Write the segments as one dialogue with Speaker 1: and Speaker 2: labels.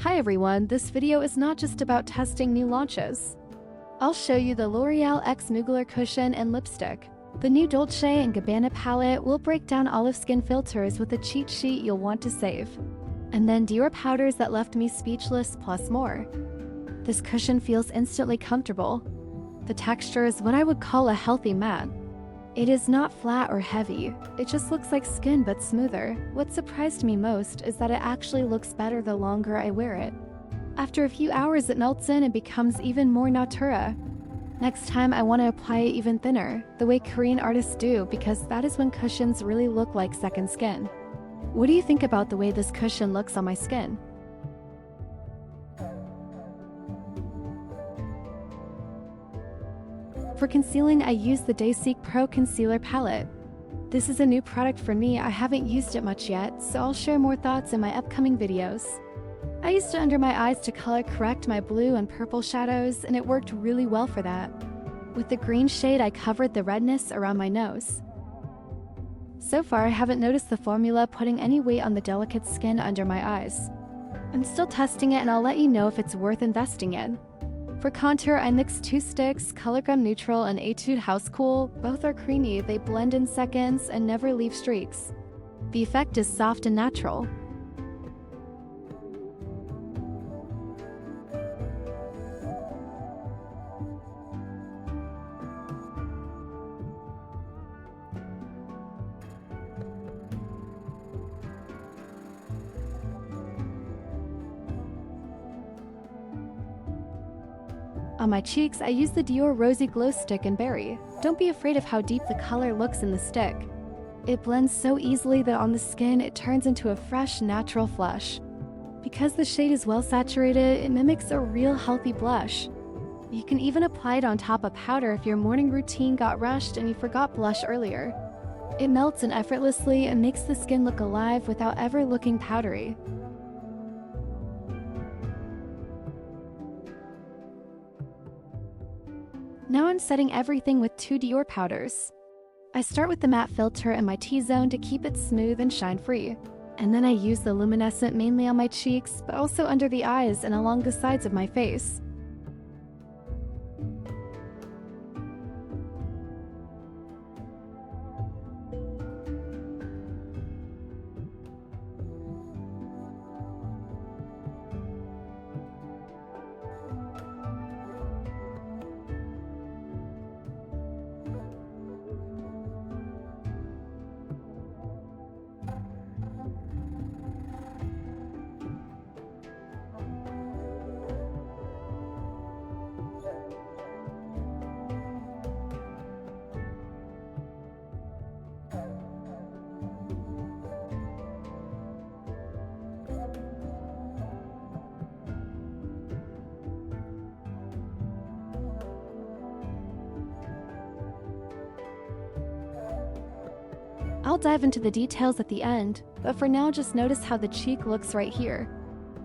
Speaker 1: Hi everyone, this video is not just about testing new launches. I'll show you the L'Oreal X Mugler cushion and lipstick. The new Dolce & Gabbana palette will break down olive skin filters with a cheat sheet you'll want to save. And then Dior powders that left me speechless plus more. This cushion feels instantly comfortable. The texture is what I would call a healthy matte. It is not flat or heavy, it just looks like skin but smoother. What surprised me most is that it actually looks better the longer I wear it. After a few hours it melts in and becomes even more natura. Next time I want to apply it even thinner, the way Korean artists do, because that is when cushions really look like second skin. What do you think about the way this cushion looks on my skin? For concealing, I use the Day Seek Pro Concealer Palette. This is a new product for me. I haven't used it much yet, so I'll share more thoughts in my upcoming videos. I used it under my eyes to color correct my blue and purple shadows, and it worked really well for that. With the green shade, I covered the redness around my nose. So far, I haven't noticed the formula putting any weight on the delicate skin under my eyes. I'm still testing it, and I'll let you know if it's worth investing in. For contour, I mixed 2 sticks, ColorGum Neutral and Etude House Cool. Both are creamy, they blend in seconds and never leave streaks. The effect is soft and natural. On my cheeks, I use the Dior Rosy Glow Stick in Berry. Don't be afraid of how deep the color looks in the stick. It blends so easily that on the skin it turns into a fresh, natural flush. Because the shade is well saturated, it mimics a real healthy blush. You can even apply it on top of powder if your morning routine got rushed and you forgot blush earlier. It melts in effortlessly and makes the skin look alive without ever looking powdery. Now I'm setting everything with 2 Dior powders. I start with the matte filter in my T-zone to keep it smooth and shine-free. And then I use the luminescent mainly on my cheeks, but also under the eyes and along the sides of my face. I'll dive into the details at the end, but for now just notice how the cheek looks right here.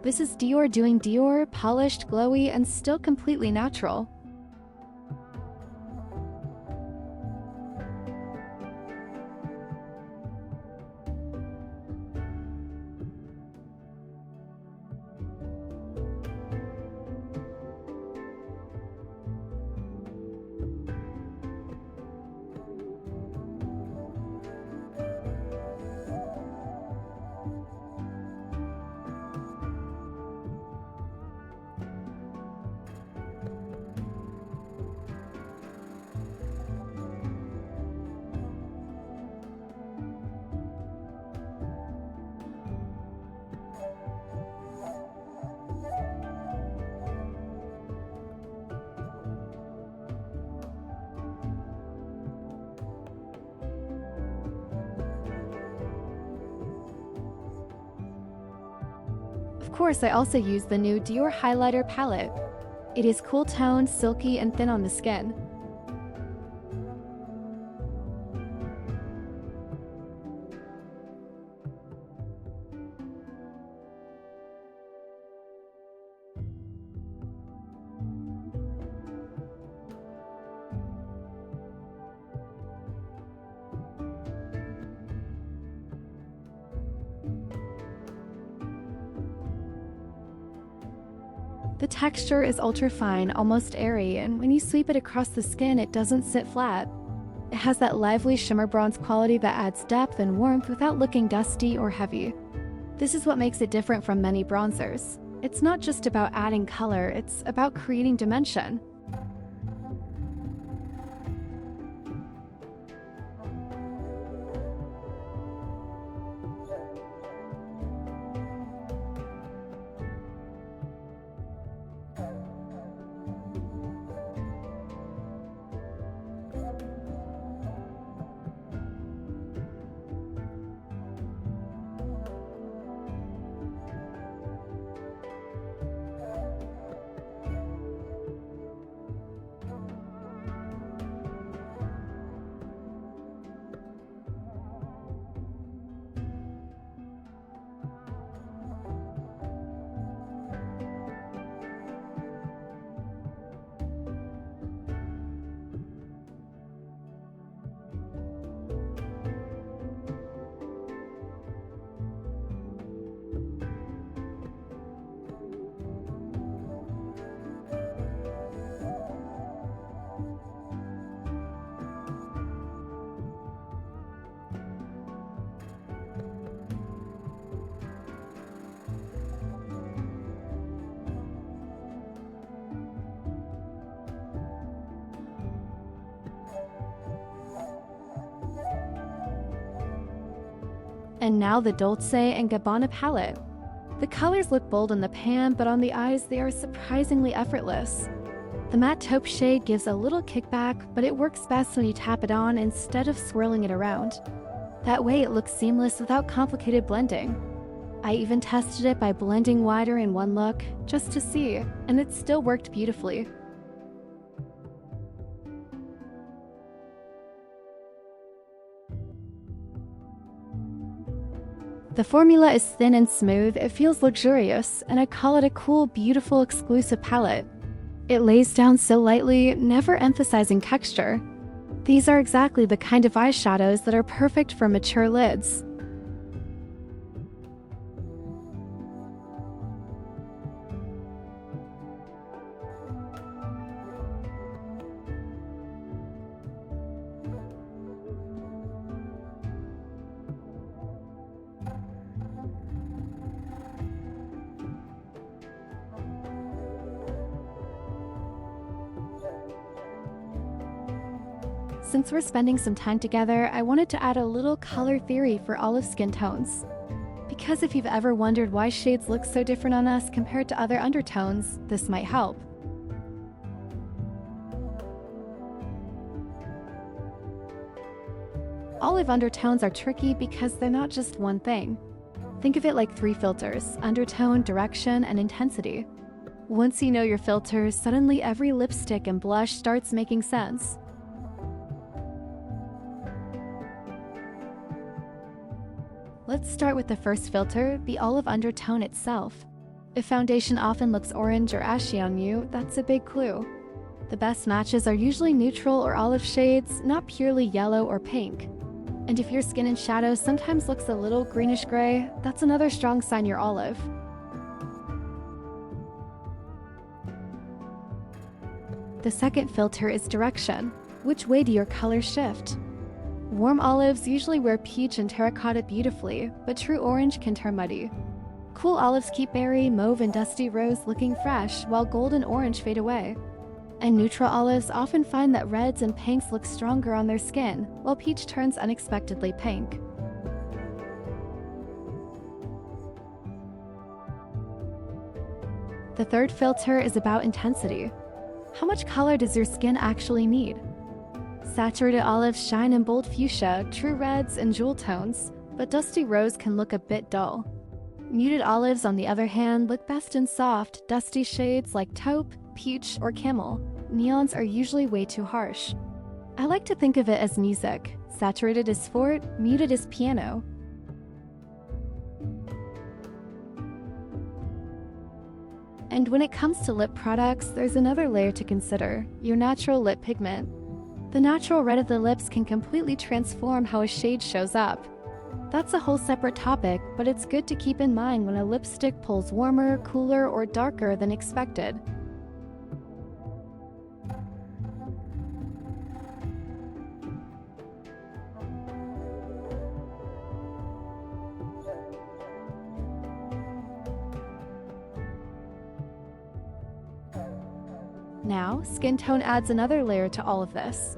Speaker 1: This is Dior doing Dior, polished, glowy, and still completely natural. Of course, I also use the new Dior Highlighter Palette. It is cool toned, silky, and thin on the skin. The texture is ultra fine, almost airy, and when you sweep it across the skin, it doesn't sit flat. It has that lively shimmer bronze quality that adds depth and warmth without looking dusty or heavy. This is what makes it different from many bronzers. It's not just about adding color, it's about creating dimension. And now the Dolce & Gabbana palette. The colors look bold in the pan, but on the eyes they are surprisingly effortless. The matte taupe shade gives a little kickback, but it works best when you tap it on instead of swirling it around. That way it looks seamless without complicated blending. I even tested it by blending wider in one look, just to see, and it still worked beautifully. The formula is thin and smooth, it feels luxurious, and I call it a cool, beautiful, exclusive palette. It lays down so lightly, never emphasizing texture. These are exactly the kind of eyeshadows that are perfect for mature lids. Since we're spending some time together, I wanted to add a little color theory for olive skin tones. Because if you've ever wondered why shades look so different on us compared to other undertones, this might help. Olive undertones are tricky because they're not just one thing. Think of it like 3 filters: undertone, direction, and intensity. Once you know your filters, suddenly every lipstick and blush starts making sense. Let's start with the first filter, the olive undertone itself. If foundation often looks orange or ashy on you, that's a big clue. The best matches are usually neutral or olive shades, not purely yellow or pink. And if your skin in shadow sometimes looks a little greenish-gray, that's another strong sign you're olive. The second filter is direction. Which way do your colors shift? Warm olives usually wear peach and terracotta beautifully, but true orange can turn muddy. Cool olives keep berry, mauve, and dusty rose looking fresh, while gold and orange fade away. And neutral olives often find that reds and pinks look stronger on their skin, while peach turns unexpectedly pink. The third filter is about intensity. How much color does your skin actually need? Saturated olives shine in bold fuchsia, true reds, and jewel tones, but dusty rose can look a bit dull. Muted olives, on the other hand, look best in soft, dusty shades like taupe, peach, or camel. Neons are usually way too harsh. I like to think of it as music. Saturated is forte, muted is piano. And when it comes to lip products, there's another layer to consider: your natural lip pigment. The natural red of the lips can completely transform how a shade shows up. That's a whole separate topic, but it's good to keep in mind when a lipstick pulls warmer, cooler, or darker than expected. Now, skin tone adds another layer to all of this.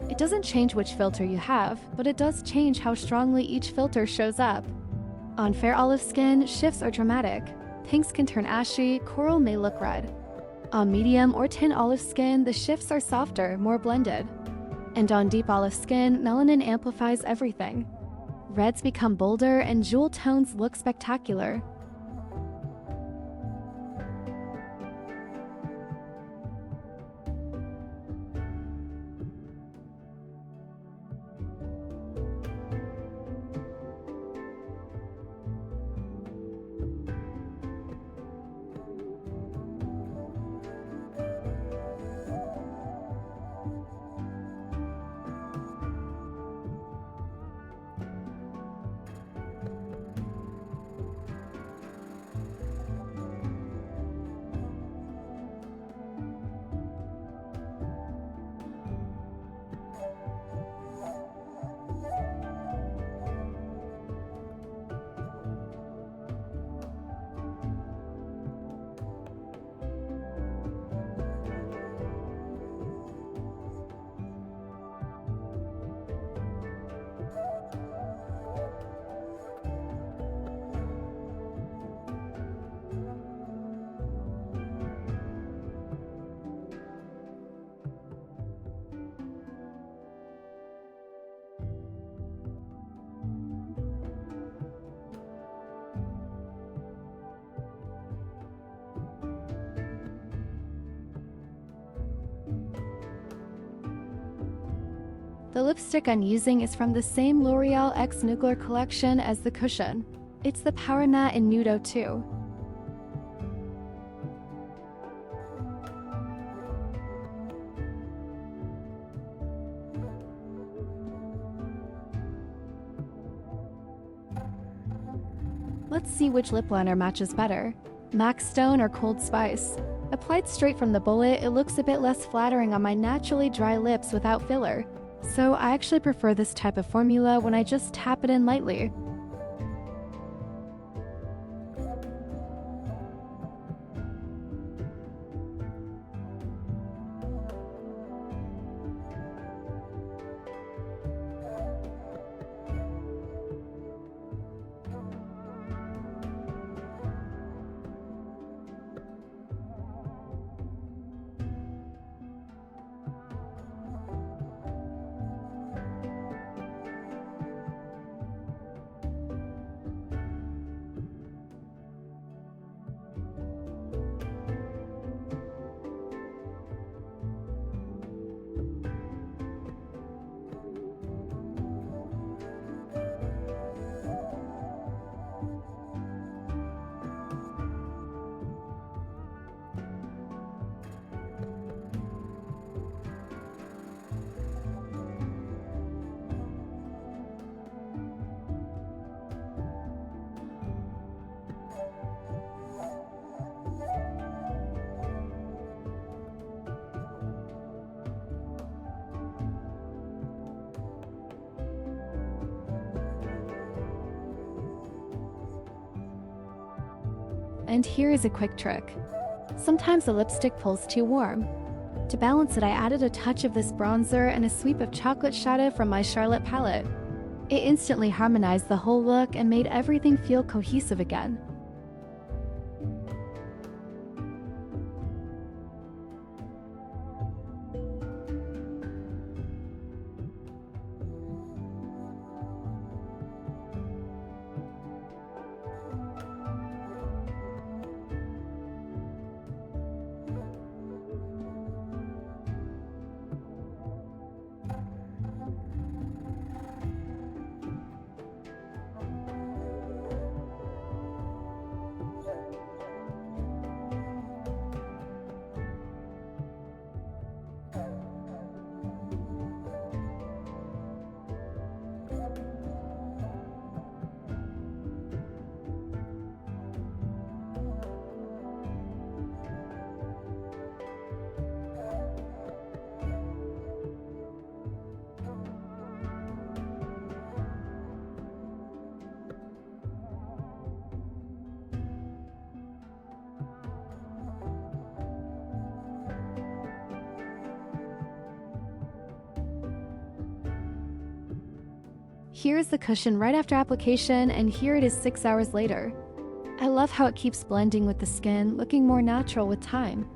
Speaker 1: It doesn't change which filter you have, but it does change how strongly each filter shows up. On fair olive skin, shifts are dramatic. Pinks can turn ashy, coral may look red. On medium or tint olive skin, the shifts are softer, more blended. And on deep olive skin, melanin amplifies everything. Reds become bolder and jewel tones look spectacular. The lipstick I'm using is from the same L'Oreal X Mugler collection as the cushion. It's the Power Matte in Nude 02. Let's see which lip liner matches better, MAC Stone or Cold Spice. Applied straight from the bullet, it looks a bit less flattering on my naturally dry lips without filler. So I actually prefer this type of formula when I just tap it in lightly. And here is a quick trick. Sometimes the lipstick pulls too warm. To balance it, I added a touch of this bronzer and a sweep of chocolate shadow from my Charlotte palette. It instantly harmonized the whole look and made everything feel cohesive again. Here is the cushion right after application, and here it is 6 hours later. I love how it keeps blending with the skin, looking more natural with time.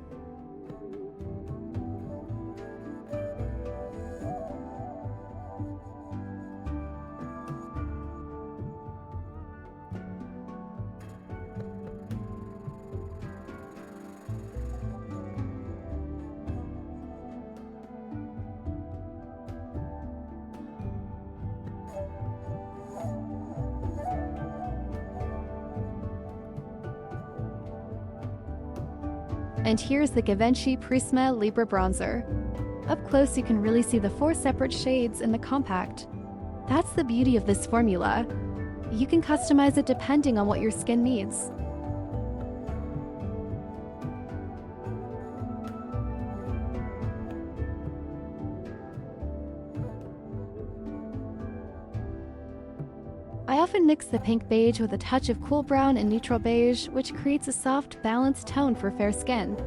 Speaker 1: And here's the Givenchy Prisme Libre Bronzer. Up close you can really see the 4 separate shades in the compact. That's the beauty of this formula. You can customize it depending on what your skin needs. I often mix the pink beige with a touch of cool brown and neutral beige, which creates a soft, balanced tone for fair skin.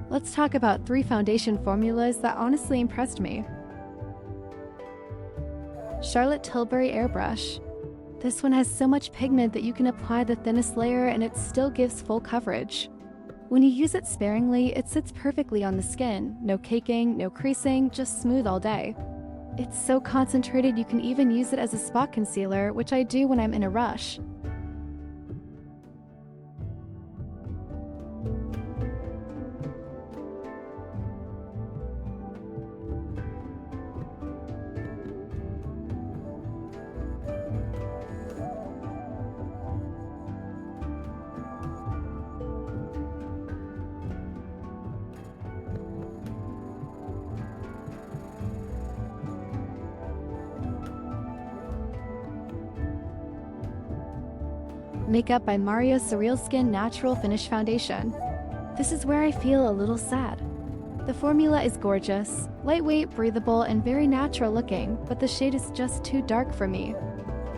Speaker 1: Let's talk about 3 foundation formulas that honestly impressed me. Charlotte Tilbury Airbrush. This one has so much pigment that you can apply the thinnest layer and it still gives full coverage. When you use it sparingly, it sits perfectly on the skin. No caking, no creasing, just smooth all day. It's so concentrated you can even use it as a spot concealer, which I do when I'm in a rush. Makeup by Mario SurrealSkin Natural Finish Foundation. This is where I feel a little sad. The formula is gorgeous, lightweight, breathable, and very natural looking, but the shade is just too dark for me.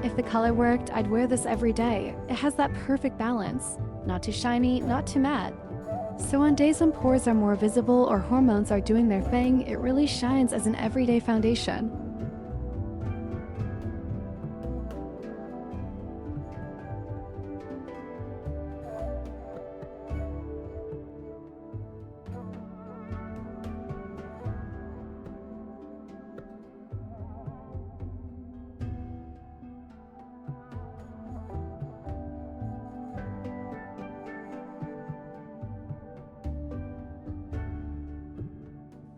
Speaker 1: If the color worked, I'd wear this every day. It has that perfect balance. Not too shiny, not too matte. So on days when pores are more visible or hormones are doing their thing, it really shines as an everyday foundation.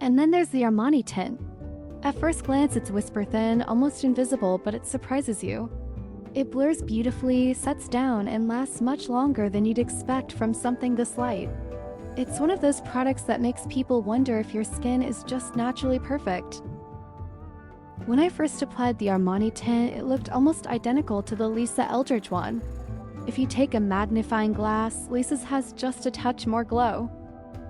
Speaker 1: And then there's the Armani tint. At first glance, it's whisper thin, almost invisible, but it surprises you. It blurs beautifully, sets down, and lasts much longer than you'd expect from something this light. It's one of those products that makes people wonder if your skin is just naturally perfect. When I first applied the Armani tint, it looked almost identical to the Lisa Eldridge one. If you take a magnifying glass, Lisa's has just a touch more glow.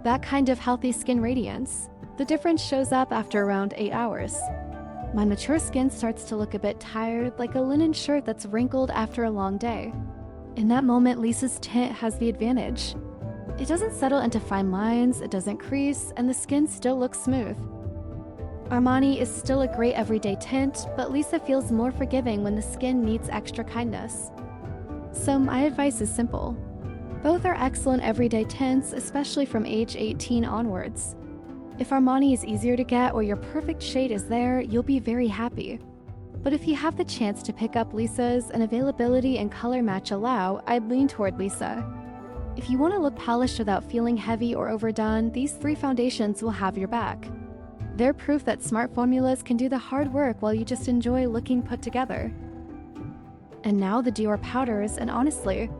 Speaker 1: That kind of healthy skin radiance. The difference shows up after around 8 hours. My mature skin starts to look a bit tired, like a linen shirt that's wrinkled after a long day. In that moment, Lisa's tint has the advantage. It doesn't settle into fine lines, it doesn't crease, and the skin still looks smooth. Armani is still a great everyday tint, but Lisa feels more forgiving when the skin needs extra kindness. So my advice is simple. Both are excellent everyday tints, especially from age 18 onwards. If Armani is easier to get or your perfect shade is there, you'll be very happy. But if you have the chance to pick up Lisa's and availability and color match allow, I'd lean toward Lisa. If you want to look polished without feeling heavy or overdone, these 3 foundations will have your back. They're proof that smart formulas can do the hard work while you just enjoy looking put together. And now the Dior powders, and honestly,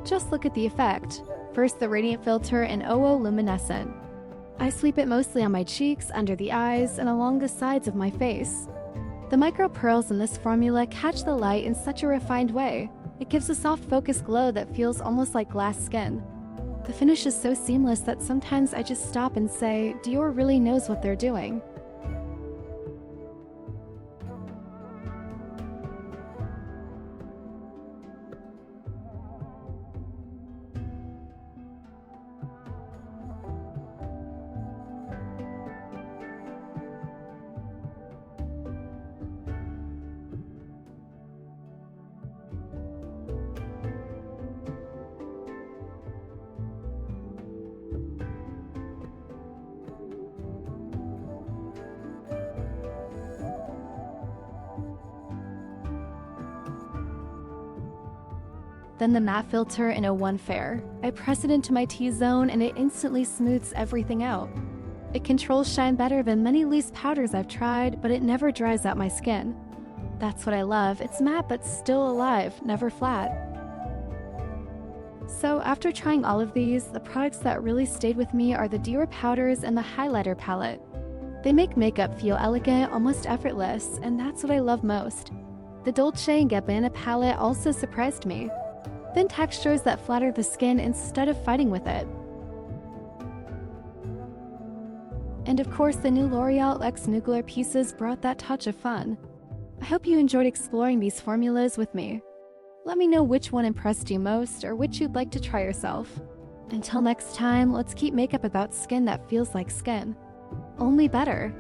Speaker 1: just look at the effect. First the Radiant Filter in OO Luminescent. I sweep it mostly on my cheeks, under the eyes, and along the sides of my face. The micro pearls in this formula catch the light in such a refined way. It gives a soft focused glow that feels almost like glass skin. The finish is so seamless that sometimes I just stop and say, Dior really knows what they're doing. Then the matte filter in a one fair. I press it into my T-zone and it instantly smooths everything out. It controls shine better than many loose powders I've tried, but it never dries out my skin. That's what I love. It's matte but still alive, never flat. So after trying all of these, the products that really stayed with me are the Dior powders and the highlighter palette. They make makeup feel elegant, almost effortless, and that's what I love most. The Dolce & Gabbana palette also surprised me. Thin textures that flatter the skin instead of fighting with it. And of course, the new L'Oreal X Mugler pieces brought that touch of fun. I hope you enjoyed exploring these formulas with me. Let me know which one impressed you most or which you'd like to try yourself. Until next time, let's keep makeup about skin that feels like skin. Only better.